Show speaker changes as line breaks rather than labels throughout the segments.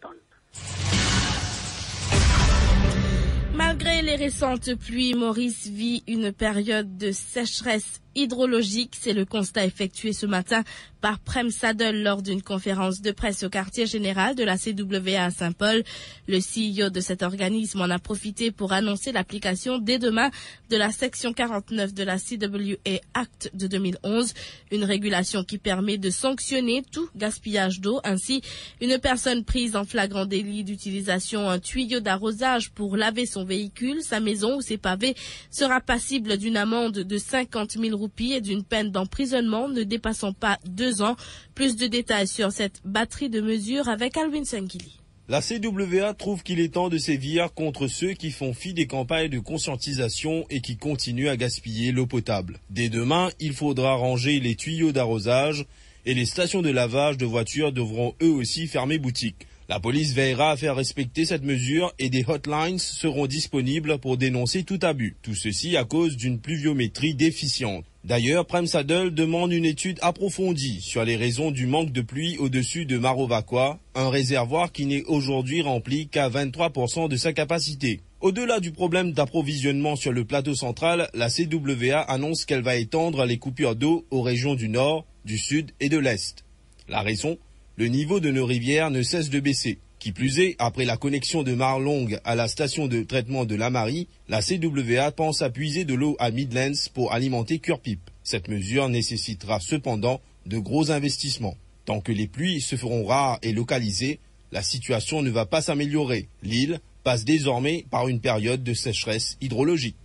importante.
Malgré les récentes pluies, Maurice vit une période de sécheresse hydrologique. C'est le constat effectué ce matin par Prem Saddle lors d'une conférence de presse au quartier général de la CWA à Saint-Paul. Le CEO de cet organisme en a profité pour annoncer l'application dès demain de la section 49 de la CWA Act de 2011, une régulation qui permet de sanctionner tout gaspillage d'eau. Ainsi, une personne prise en flagrant délit d'utilisation d'un tuyau d'arrosage pour laver son véhicule, sa maison ou ses pavés sera passible d'une amende de 50 000 roupies et d'une peine d'emprisonnement ne dépassant pas 2 ans. Plus de détails sur cette batterie de mesures avec Alwin Sengili.
La CWA trouve qu'il est temps de sévir contre ceux qui font fi des campagnes de conscientisation et qui continuent à gaspiller l'eau potable. Dès demain, il faudra ranger les tuyaux d'arrosage et les stations de lavage de voitures devront eux aussi fermer boutique. La police veillera à faire respecter cette mesure et des hotlines seront disponibles pour dénoncer tout abus. Tout ceci à cause d'une pluviométrie déficiente. D'ailleurs, Prem Saddle demande une étude approfondie sur les raisons du manque de pluie au-dessus de Marovakwa, un réservoir qui n'est aujourd'hui rempli qu'à 23% de sa capacité. Au-delà du problème d'approvisionnement sur le plateau central, la CWA annonce qu'elle va étendre les coupures d'eau aux régions du nord, du sud et de l'est. La raison ? Le niveau de nos rivières ne cesse de baisser. Qui plus est, après la connexion de Marlong à la station de traitement de la Marie, la CWA pense à puiser de l'eau à Midlands pour alimenter Cure-Pipe. Cette mesure nécessitera cependant de gros investissements. Tant que les pluies se feront rares et localisées, la situation ne va pas s'améliorer. L'île passe désormais par une période de sécheresse hydrologique.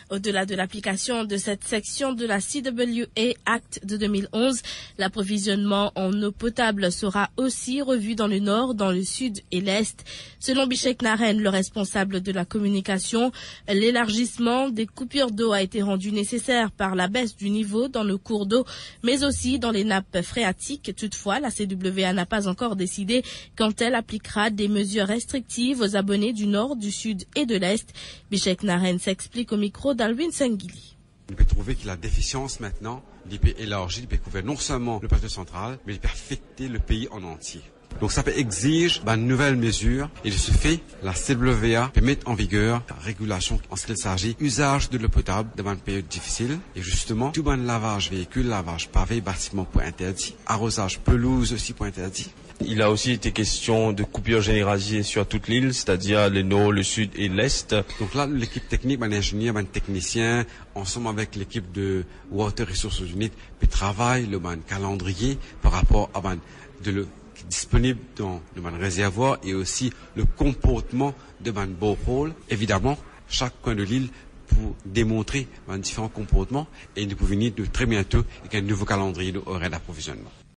Au-delà de l'application de cette section de la CWA Act de 2011, l'approvisionnement en eau potable sera aussi revu dans le nord, dans le sud et l'est. Selon Bishek Naren, le responsable de la communication, l'élargissement des coupures d'eau a été rendu nécessaire par la baisse du niveau dans le cours d'eau, mais aussi dans les nappes phréatiques. Toutefois, la CWA n'a pas encore décidé quand elle appliquera des mesures restrictives aux abonnés du nord, du sud et de l'est. Bishek Naren s'explique au micro d'Alwin Sengili.
On peut trouver que la déficience maintenant, il peut élargir, il peut couvrir non seulement le plateau central, mais il peut affecter le pays en entier. Donc ça peut exiger une nouvelle mesure et de ce fait, la CWA peut mettre en vigueur la régulation en ce qu'il s'agit usage de l'eau potable dans une période difficile et justement tout bon lavage véhicule, lavage pavé, bâtiment point interdit, arrosage pelouse aussi point interdit.
Il a aussi été question de coupures généralisées sur toute l'île, c'est-à-dire le nord, le sud et l'est.
Donc là, l'équipe technique, ingénieur, technicien, ensemble avec l'équipe de Water Resources Unit, peut travailler le calendrier par rapport à de l'eau disponible dans le réservoir et aussi le comportement de borehole. Évidemment, chaque coin de l'île pour démontrer différents comportements et nous pouvons venir de très bientôt avec un nouveau calendrier de horaire d'approvisionnement.